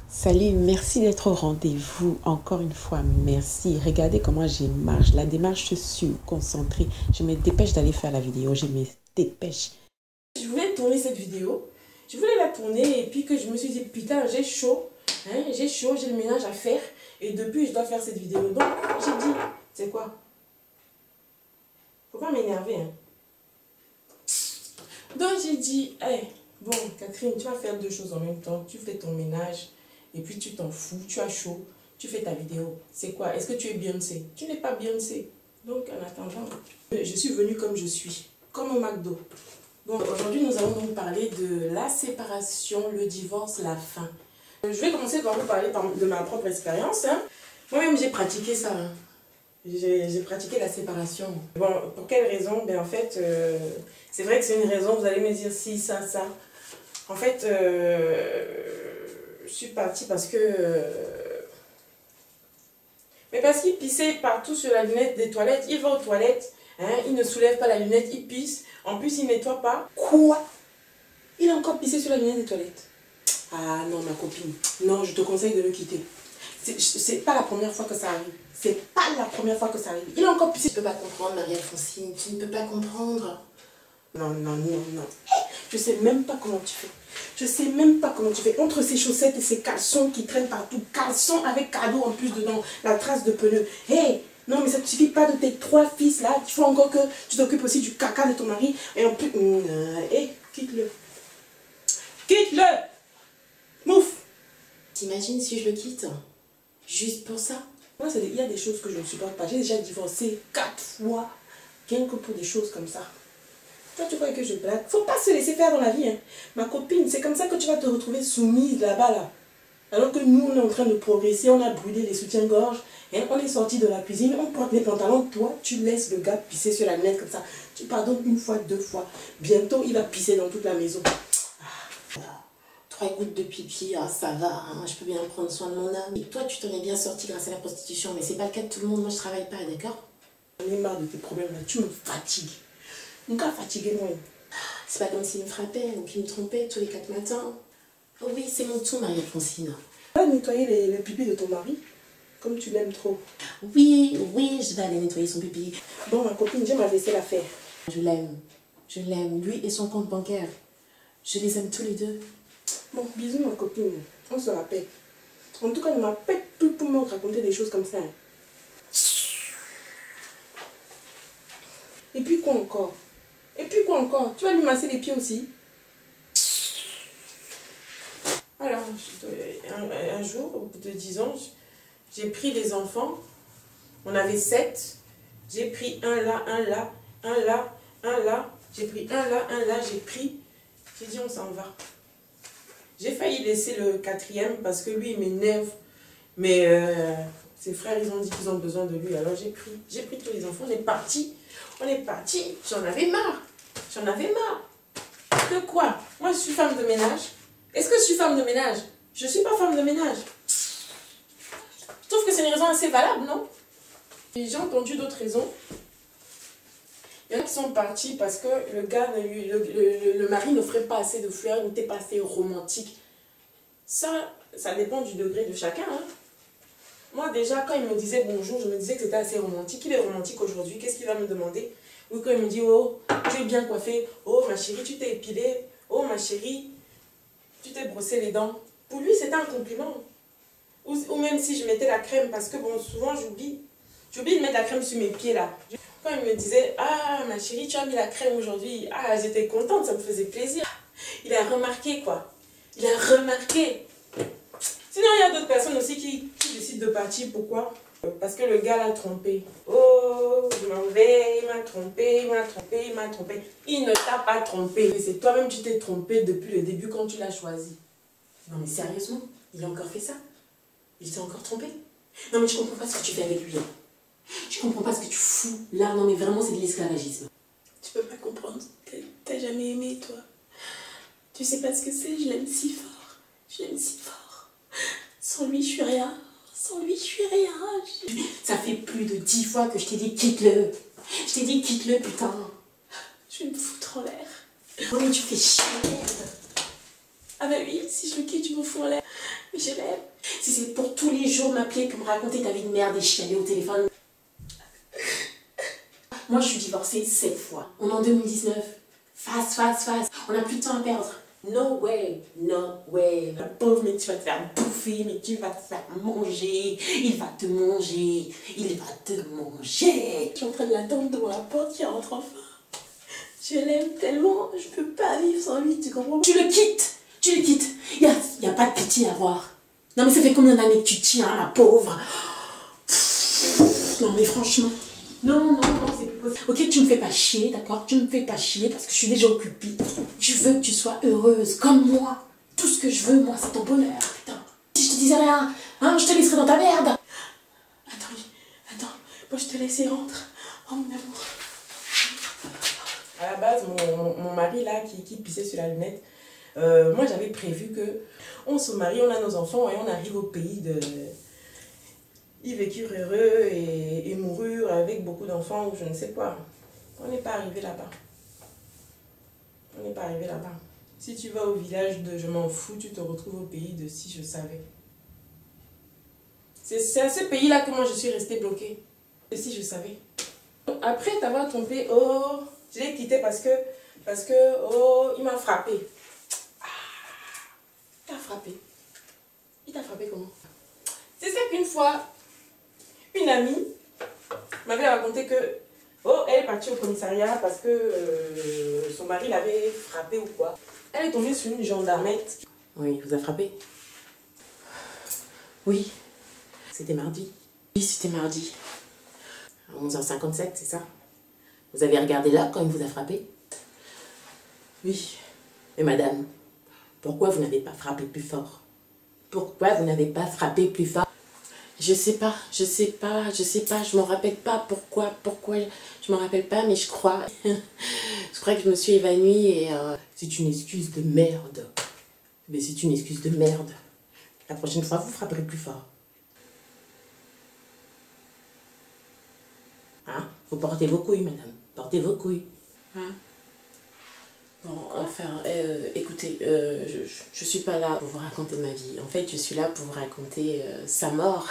Salut, merci d'être au rendez-vous. Encore une fois, merci. Regardez comment je marche. La démarche, je suis concentrée. Je me dépêche d'aller faire la vidéo. Je me dépêche. Je voulais tourner cette vidéo. Je voulais la tourner et puis que je me suis dit, putain, j'ai chaud. Hein, j'ai chaud, j'ai le ménage à faire. Et depuis, je dois faire cette vidéo. Donc, j'ai dit, c'est quoi? Faut pas m'énerver. Hein. Donc, j'ai dit, hey, bon, Catherine, tu vas faire deux choses en même temps. Tu fais ton ménage. Et puis tu t'en fous, tu as chaud, tu fais ta vidéo. C'est quoi? Est-ce que tu es Beyoncé? Tu n'es pas Beyoncé. Donc en attendant, je suis venue comme je suis, comme au McDo. Donc aujourd'hui nous allons donc parler de la séparation, le divorce, la fin. Je vais commencer par vous parler de ma propre expérience. Hein. Moi-même j'ai pratiqué ça. Hein. J'ai pratiqué la séparation. Bon, pour quelle raison? Ben en fait, c'est vrai que c'est une raison, vous allez me dire si, ça. En fait, je suis partie parce que... mais parce qu'il pissait partout sur la lunette des toilettes. Il va aux toilettes, hein, il ne soulève pas la lunette, il pisse. En plus, il ne nettoie pas. Quoi? Il a encore pissé sur la lunette des toilettes. Ah non, ma copine. Non, je te conseille de le quitter. C'est pas la première fois que ça arrive. C'est pas la première fois que ça arrive. Il a encore pissé. Tu ne peux pas comprendre, Marie-Alphonsine. Tu ne peux pas comprendre. Non. Je sais même pas comment tu fais. Je sais même pas comment tu fais. Entre ces chaussettes et ces caleçons qui traînent partout. Caleçons avec cadeau en plus dedans. La trace de pneu. Hey, non mais ça ne suffit pas de tes 3 fils là. Il faut encore que tu t'occupes aussi du caca de ton mari. Et en plus... hey, quitte-le. Quitte-le. Mouf. T'imagines si je le quitte? Juste pour ça? Moi, il y a des choses que je ne supporte pas. J'ai déjà divorcé 4 fois. Rien que pour des choses comme ça. Toi, tu crois que je blague? Faut pas se laisser faire dans la vie. Hein. Ma copine, c'est comme ça que tu vas te retrouver soumise là-bas. Là. Alors que nous, on est en train de progresser. On a brûlé les soutiens-gorge. Hein, on est sorti de la cuisine. On porte les pantalons. Toi, tu laisses le gars pisser sur la lunette comme ça. Tu pardonnes 1 fois, 2 fois. Bientôt, il va pisser dans toute la maison. 3 gouttes de pipi, ah, ça va, hein, je peux bien prendre soin de mon âme. Et toi, tu t'en es bien sorti grâce à la prostitution, mais c'est pas le cas de tout le monde. Moi, je travaille pas, d'accord? J'en ai marre de tes problèmes là. Tu me fatigues. Mon gars fatigué, moi. C'est pas comme s'il me frappait ou qu'il me trompait tous les 4 matins. Oh oui, c'est mon tout, Marie-Alphonsine. Tu vas nettoyer le pipi de ton mari, comme tu l'aimes trop. Oui, je vais aller nettoyer son pipi. Bon, ma copine, j'ai ma vaisselle à faire. Je l'aime, lui et son compte bancaire. Je les aime tous les deux. Bon, bisous, ma copine. On se rappelle. En tout cas, ne m'appelle plus pour me raconter des choses comme ça. Hein. Et puis quoi encore? Tu vas lui masser les pieds aussi? Alors, un jour, au bout de 10 ans, j'ai pris les enfants. On avait 7. J'ai pris un là, un là, un là, un là. J'ai pris un là, j'ai pris. J'ai dit, on s'en va. J'ai failli laisser le 4e parce que lui, il m'énerve. Mais ses frères, ils ont dit qu'ils ont besoin de lui. Alors j'ai pris tous les enfants. On est parti. J'en avais marre. Que quoi? Moi, je suis femme de ménage. Est-ce que je suis femme de ménage? Je ne suis pas femme de ménage. Je trouve que c'est une raison assez valable, non? J'ai entendu d'autres raisons. Il y en a qui sont partis parce que le gars, le mari n'offrait pas assez de fleurs, n'était pas assez romantique. Ça dépend du degré de chacun. Hein. Moi, déjà, quand il me disait bonjour, je me disais que c'était assez romantique. Il est romantique aujourd'hui. Qu'est-ce qu'il va me demander? Ou quand il me dit, oh, tu es bien coiffée. Oh, ma chérie, tu t'es épilée. Oh, ma chérie, tu t'es brossé les dents. Pour lui, c'était un compliment. Ou même si je mettais la crème, parce que bon, souvent, j'oublie de mettre la crème sur mes pieds, là. Quand il me disait, ah, ma chérie, tu as mis la crème aujourd'hui. Ah, j'étais contente, ça me faisait plaisir. Il a remarqué, quoi. Il a remarqué. Sinon, il y a d'autres personnes aussi qui décident de partir. Pourquoi? Parce que le gars l'a trompé. Oh, je m'en vais, il m'a trompé. Il ne t'a pas trompé. C'est toi-même qui t'es trompé depuis le début quand tu l'as choisi. Non mais sérieusement, il a encore fait ça? Il s'est encore trompé? Non mais je comprends pas ce que tu fais avec lui. Je comprends pas ce que tu fous. Là, non mais vraiment, c'est de l'esclavagisme. Tu peux pas comprendre. T'as jamais aimé, toi. Tu sais pas ce que c'est, je l'aime si fort. Sans lui, je suis rien. Ça fait plus de 10 fois que je t'ai dit quitte-le. Je t'ai dit quitte-le, putain. Je vais me foutre en l'air. Non mais tu fais chier, merde. Ah bah oui, si je le quitte, je me fous en l'air. Je l'aime. Si c'est pour tous les jours m'appeler pour me raconter ta vie de merde et chialer au téléphone. Moi, je suis divorcée 7 fois. On est en 2019. Fast. On n'a plus de temps à perdre. No way. La pauvre, mais tu vas te faire bouffer, mais tu vas te faire manger. Il va te manger. Je suis en train de l'attendre devant la porte qui rentre enfin. Je l'aime tellement, je peux pas vivre sans lui, tu comprends? Tu le quittes. Y a pas de pitié à avoir. Non mais ça fait combien d'années que tu tiens, la pauvre? Non mais franchement. Non, c'est plus possible. Ok, tu me fais pas chier, d'accord? Tu me fais pas chier parce que je suis déjà occupée. Je veux que tu sois heureuse, comme moi. Tout ce que je veux, moi, c'est ton bonheur, putain. Si je te disais rien, hein, je te laisserais dans ta merde. Attends, moi je te laisse et rentre. Oh mon amour. À la base, mon mari là qui pissait sur la lunette, moi j'avais prévu que on se marie, on a nos enfants et on arrive au pays de... Ils vécurent heureux et moururent avec beaucoup d'enfants ou je ne sais quoi. On n'est pas arrivé là-bas. Si tu vas au village de je m'en fous, tu te retrouves au pays de si je savais. C'est à ce pays-là que moi je suis restée bloquée. Et si je savais. Après t'avoir trompé, oh, je l'ai quitté parce que, oh, il m'a frappé. Il t'a frappé. Il t'a frappé comment? C'est ça qu'une fois, une amie m'avait raconté que, oh, elle est partie au commissariat parce que son mari l'avait frappé ou quoi. Elle est tombée sur une gendarmette. Oui, il vous a frappé? Oui. C'était mardi. Oui, c'était mardi. À 11h57, c'est ça? Vous avez regardé là quand il vous a frappé? Oui. Mais madame, pourquoi vous n'avez pas frappé plus fort? Pourquoi vous n'avez pas frappé plus fort? Je sais pas, je m'en rappelle pas pourquoi, je m'en rappelle pas, mais je crois que je me suis évanouie et c'est une excuse de merde. Mais c'est une excuse de merde. La prochaine fois, vous frapperez plus fort. Hein? Vous portez vos couilles, madame. Portez vos couilles. Hein? Bon, enfin, écoutez, je suis pas là pour vous raconter ma vie. En fait, je suis là pour vous raconter sa mort.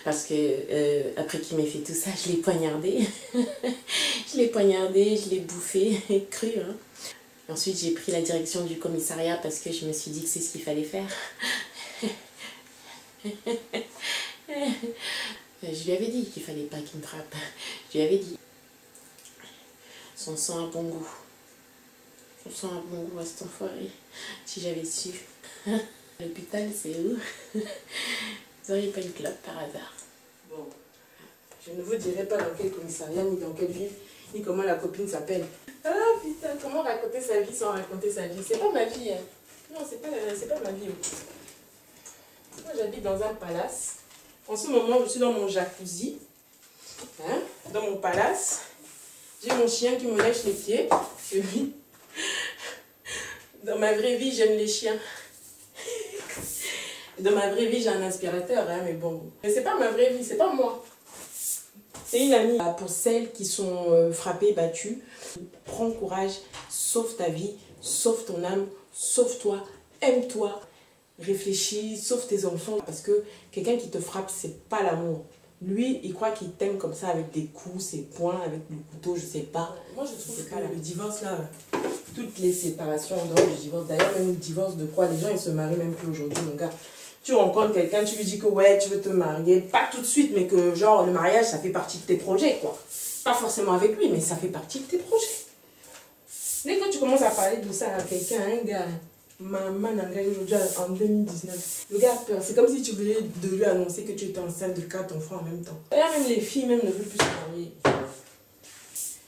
Parce que, après qu'il m'ait fait tout ça, je l'ai poignardé. Je l'ai bouffé, cru. Hein. Ensuite, j'ai pris la direction du commissariat parce que je me suis dit que c'est ce qu'il fallait faire. Je lui avais dit qu'il fallait pas qu'il me frappe. Je lui avais dit. Son sang a bon goût. Son sang a bon goût à cet enfoiré. Si j'avais su. L'hôpital, c'est où? Vous n'auriez pas une clope par hasard? Bon, je ne vous dirai pas dans quel commissariat, ni dans quelle ville, ni comment la copine s'appelle. Ah putain, comment raconter sa vie sans raconter sa vie? C'est pas ma vie, hein. Non, c'est pas ma vie. Moi, j'habite dans un palace. En ce moment, je suis dans mon jacuzzi. Hein, dans mon palace. J'ai mon chien qui me lèche les pieds. Oui. Dans ma vraie vie, j'aime les chiens. Dans ma vraie vie, j'ai un aspirateur, hein, mais bon. Mais c'est pas ma vraie vie, c'est pas moi. C'est une amie. Pour celles qui sont frappées, battues, prends courage, sauve ta vie, sauve ton âme, sauve-toi, aime-toi, réfléchis, sauve tes enfants. Parce que quelqu'un qui te frappe, c'est pas l'amour. Lui, il croit qu'il t'aime comme ça avec des coups, ses poings, avec le couteau, je sais pas. Moi, je trouve que le divorce, là, toutes les séparations en dehors du divorce, d'ailleurs, même le divorce de quoi? Les gens, ils se marient même plus aujourd'hui, mon gars. Tu rencontres quelqu'un, tu lui dis que ouais, tu veux te marier, pas tout de suite, mais que genre, le mariage, ça fait partie de tes projets, quoi. Pas forcément avec lui, mais ça fait partie de tes projets. Dès que tu commences à parler de ça à quelqu'un, un gars, maman engagé aujourd'hui en 2019. Le gars a peur. C'est comme si tu voulais de lui annoncer que tu étais enceinte de 4 enfants en même temps. D'ailleurs, même les filles même ne veulent plus se marier.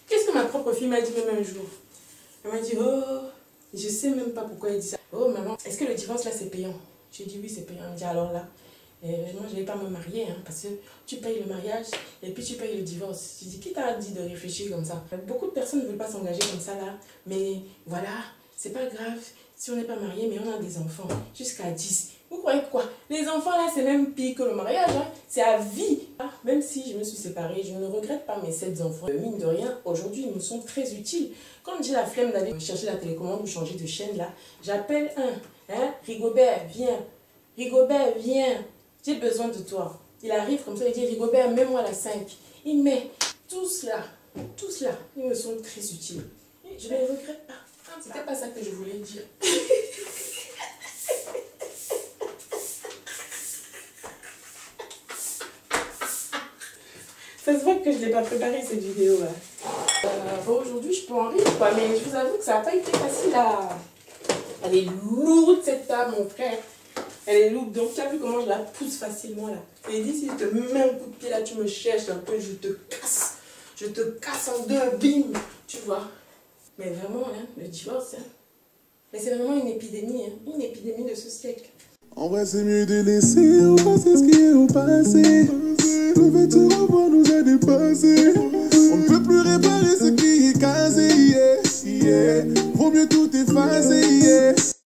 Qu'est-ce que ma propre fille m'a dit même un jour? Elle m'a dit, oh, je sais même pas pourquoi elle dit ça. Oh maman, est-ce que le divorce là c'est payant? J'ai dit oui, c'est payant. Elle me dit alors là, moi je vais pas me marier hein, parce que tu payes le mariage et puis tu payes le divorce. J'ai dit, qui t'a dit de réfléchir comme ça? Beaucoup de personnes ne veulent pas s'engager comme ça là, mais voilà, c'est pas grave. Si on n'est pas marié, mais on a des enfants, jusqu'à 10. Vous croyez quoi? Les enfants là, c'est même pire que le mariage, hein? C'est à vie. Même si je me suis séparée, je ne regrette pas mes 7 enfants. Mine de rien, aujourd'hui, ils me sont très utiles. Quand j'ai la flemme d'aller chercher la télécommande ou changer de chaîne là, j'appelle un, hein? Rigobert, viens. Rigobert, viens, j'ai besoin de toi. Il arrive comme ça, il dit, Rigobert, mets-moi la 5. Il met tout cela, ils me sont très utiles. Et je ne les regrette pas. C'était pas ça que je voulais dire. Ça se voit que je ne l'ai pas préparé cette vidéo là. Bon, aujourd'hui je peux en rire quoi, mais je vous avoue que ça n'a pas été facile à... Elle est lourde cette table mon frère. Elle est lourde, donc tu as vu comment je la pousse facilement là. Et dit si je te mets un coup de pied là, tu me cherches un peu, je te casse. Je te casse en deux, bim. Tu vois. Mais vraiment, hein, le divorce, hein. Mais c'est vraiment une épidémie, hein, une épidémie de ce siècle. En vrai, c'est mieux de laisser passer ce qui est au passé. Le fait de se revoir nous a dépassé. On ne peut plus réparer ce qui est cassé, yeah, yeah. Vaut mieux tout effacer, yeah.